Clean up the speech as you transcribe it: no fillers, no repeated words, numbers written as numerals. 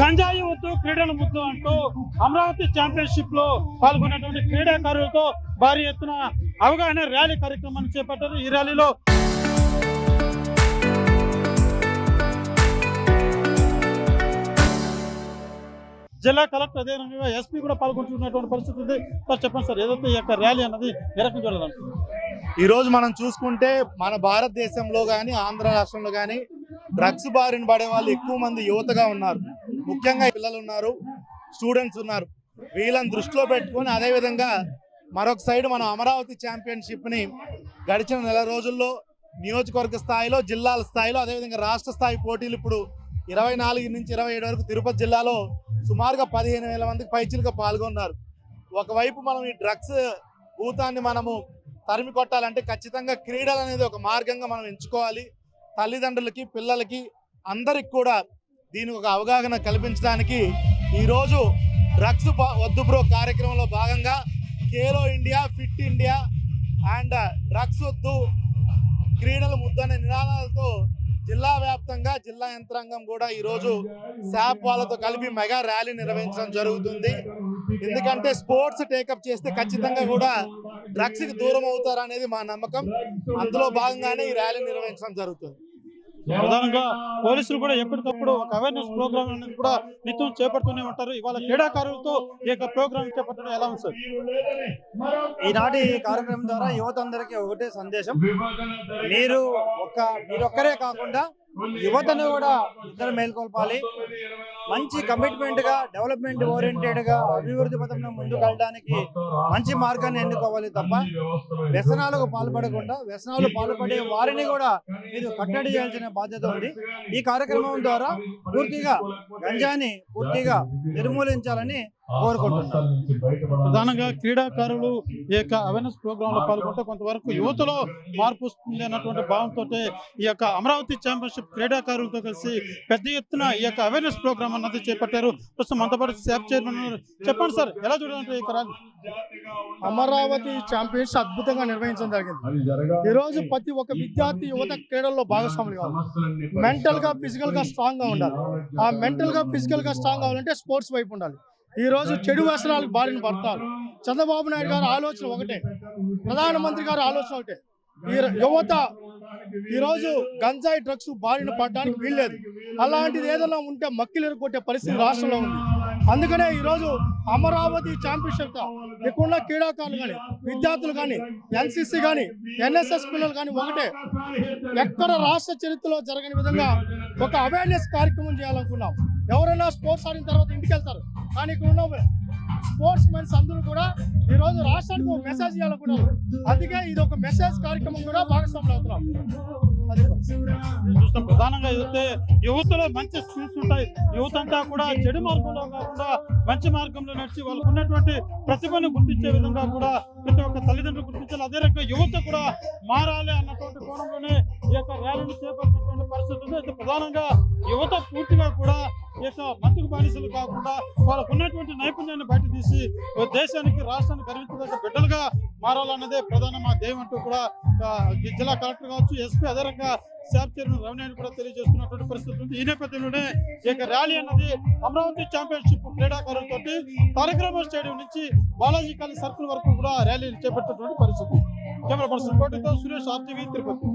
గంజాయి వద్దు క్రీడల ముద్దు అంటూ అమరావతి ఛాంపియన్షిప్ లో పాల్గొన్నటువంటి క్రీడాకారులతో భారీ ఎత్తున అవగాహన ర్యాలీ కార్యక్రమాన్ని చేపట్టారు. ఈ ర్యాలీలో జిల్లా కలెక్టర్ అదేవిధంగా ఎస్పీ కూడా పాల్గొంటున్నటువంటి పరిస్థితి ఉంది. సార్ చెప్పండి సార్, ఏదైతే ఈ యొక్క ర్యాలీ అన్నది ఏ రకంగా జరగాలంటున్నారు? ఈరోజు మనం చూసుకుంటే మన భారతదేశంలో కానీ ఆంధ్ర రాష్ట్రంలో కానీ డ్రగ్స్ బారిన పడే వాళ్ళు ఎక్కువ మంది యువతగా ఉన్నారు. ముఖ్యంగా పిల్లలు ఉన్నారు, స్టూడెంట్స్ ఉన్నారు. వీళ్ళని దృష్టిలో పెట్టుకొని అదేవిధంగా మరొక సైడ్ మనం అమరావతి ఛాంపియన్షిప్ని గడిచిన నెల రోజుల్లో నియోజకవర్గ స్థాయిలో, జిల్లాల స్థాయిలో, అదేవిధంగా రాష్ట్ర స్థాయి పోటీలు ఇప్పుడు 24 నుంచి 27 వరకు తిరుపతి జిల్లాలో సుమారుగా 15,000 మందికి పైచిలుగా పాల్గొన్నారు. ఒకవైపు మనం ఈ డ్రగ్స్ భూతాన్ని మనము తరిమి కొట్టాలంటే ఖచ్చితంగా క్రీడలు అనేది ఒక మార్గంగా మనం ఎంచుకోవాలి. తల్లిదండ్రులకి, పిల్లలకి, అందరికి కూడా దీనికి ఒక అవగాహన కల్పించడానికి ఈరోజు డ్రగ్స్ వద్దు బ్రో కార్యక్రమంలో భాగంగా Khelo India, fit India and drugs వద్దు క్రీడల ముద్దు అనే నినాదాలతో జిల్లా వ్యాప్తంగా జిల్లా యంత్రాంగం కూడా ఈరోజు శాప్ వాళ్ళతో కలిపి మెగా ర్యాలీ నిర్వహించడం జరుగుతుంది. ఎందుకంటే స్పోర్ట్స్ టేకప్ చేస్తే ఖచ్చితంగా కూడా డ్రగ్స్కి దూరం అవుతారనేది మా నమ్మకం. అందులో భాగంగానే ఈ ర్యాలీ నిర్వహించడం జరుగుతుంది. ప్రధానంగా పోలీసులు కూడా ఎప్పటికప్పుడు ఒక అవేర్నెస్ ప్రోగ్రామ్ అనేది కూడా నిత్యం చేపడుతూనే ఉంటారు. ఇవాళ క్రీడాకారులతో ఈ యొక్క ప్రోగ్రామ్ చేపట్టడం ఎలా ఉంది సార్? ఈనాటి కార్యక్రమం ద్వారా యువత అందరికీ ఒకటే సందేశం, మీరొక్కరే కాకుండా యువతను కూడా ఇద్దరు మేల్కొల్పాలి. మంచి కమిట్మెంట్ గా, డెవలప్మెంట్ ఓరియంటెడ్ గా, అభివృద్ధి పథంలో ముందుకు వెళ్ళడానికి మంచి మార్గాన్ని ఎన్నుకోవాలి తప్ప వ్యసనాలకు పాల్పడకుండా, వ్యసనాలు పాల్పడే వారిని కూడా మీరు కట్టడి చేయాల్సిన బాధ్యత ఉంది. ఈ కార్యక్రమం ద్వారా పూర్తిగా గంజాని పూర్తిగా నిర్మూలించాలని కోరుకుంటున్నాను. ప్రధానంగా క్రీడాకారులు ఈ యొక్క అవేర్నెస్ ప్రోగ్రామ్ లో పాల్గొంటే కొంతవరకు యువతలో మార్పు వస్తుంది అన్నటువంటి భావంతో ఈ యొక్క అమరావతి ఛాంపియన్షిప్ క్రీడాకారులతో కలిసి పెద్ద ఎత్తున ఈ యొక్క అవేర్నెస్ ప్రోగ్రామ్ అన్నది చేపట్టారు. ప్రస్తుతం మనతో పాటు శాప్ చైర్మన్ చెప్పండి సార్, ఎలా చూడాలంటే ఇక్కడ అమరావతి ఛాంపియన్స్ అద్భుతంగా నిర్వహించడం జరిగింది. ఈ రోజు ప్రతి ఒక్క విద్యార్థి యువత క్రీడల్లో భాగస్వాములు కావాలి. మెంటల్ గా, ఫిజికల్ గా స్ట్రాంగ్ గా ఉండాలి. ఆ మెంటల్ గా, ఫిజికల్ గా స్ట్రాంగ్ కావాలంటే స్పోర్ట్స్ వైపు ఉండాలి. ఈ రోజు చెడు వ్యసనాలకు బారిన పడతారు. చంద్రబాబు నాయుడు గారి ఆలోచన ఒకటే, ప్రధానమంత్రి గారి ఆలోచన ఒకటే. ఈ యువత ఈరోజు గంజాయి డ్రగ్స్ బారిన పడడానికి వీల్లేదు. అలాంటిది ఏదైనా ఉంటే మక్కిలు కొట్టే పరిస్థితి రాష్ట్రంలో ఉంది. అందుకనే ఈరోజు అమరావతి ఛాంపియన్షిప్ ఇక్కడ క్రీడాకారులు కానీ, విద్యార్థులు కానీ, ఎన్సీసీ కానీ, ఎన్ఎస్ఎస్ పిల్లలు కానీ ఒకటే, ఎక్కడ రాష్ట్ర చరిత్రలో జరగని విధంగా ఒక అవేర్నెస్ కార్యక్రమం చేయాలనుకున్నాం. ఎవరైనా స్పోర్ట్స్ ఆడిన తర్వాత ఇంటికి వెళ్తారు, కానీ ఇక్కడ ఉన్న స్పోర్ట్స్ మెన్స్ అందరూ కూడా ఈరోజు రాష్ట్రానికి ఒక మెసేజ్ ఇవ్వాలనుకున్నారు. అందుకే ఇది ఒక మెసేజ్ కార్యక్రమం కూడా భాగస్వాములు అవుతున్నాం. చూస్తాం ప్రధానంగా ఏదైతే యువతలో మంచి స్కిల్స్ ఉంటాయి, యువత అంతా కూడా చెడు మార్గంలో కాకుండా మంచి మార్గంలో నడిచి వాళ్ళకు ఉన్నటువంటి ప్రతిభను గుర్తించే విధంగా కూడా ప్రతి ఒక్క తల్లిదండ్రులు గుర్తించాలి. అదే రకంగా యువత కూడా మారాలి అన్నటువంటి కోణంలోనే ఈ యొక్క ర్యాలీని చేపట్టినటువంటి పరిస్థితి ఉంది. అయితే ప్రధానంగా యువత పూర్తిగా కూడా ఈ యొక్క మత్తుకు బానిసలు కాకుండా వాళ్ళకు ఉన్నటువంటి నైపుణ్యాన్ని బయట తీసి దేశానికి, రాష్ట్రానికి గర్వించదగ్గ బిడ్డలుగా మారాలన్నదే ప్రధాన మా ధ్యేయం అంటూ కూడా జిల్లా కలెక్టర్ కావచ్చు, ఎస్పీ, అదే రకంగా శాప్ చైర్మన్ రమణి కూడా తెలియజేస్తున్నటువంటి పరిస్థితి ఉంది. ఈ నేపథ్యంలోనే ఈ యొక్క ర్యాలీ అన్నది అమరావతి ఛాంపియన్షిప్ క్రీడాకారులతో తారక రామారావు స్టేడియం నుంచి బాలాజీ కాలేజ్ సర్కిల్ వరకు కూడా ర్యాలీని చేపట్టినటువంటి పరిస్థితి. కెమెరా పర్సన్ కోటితో సురేష్, RTV, తిరుపతి.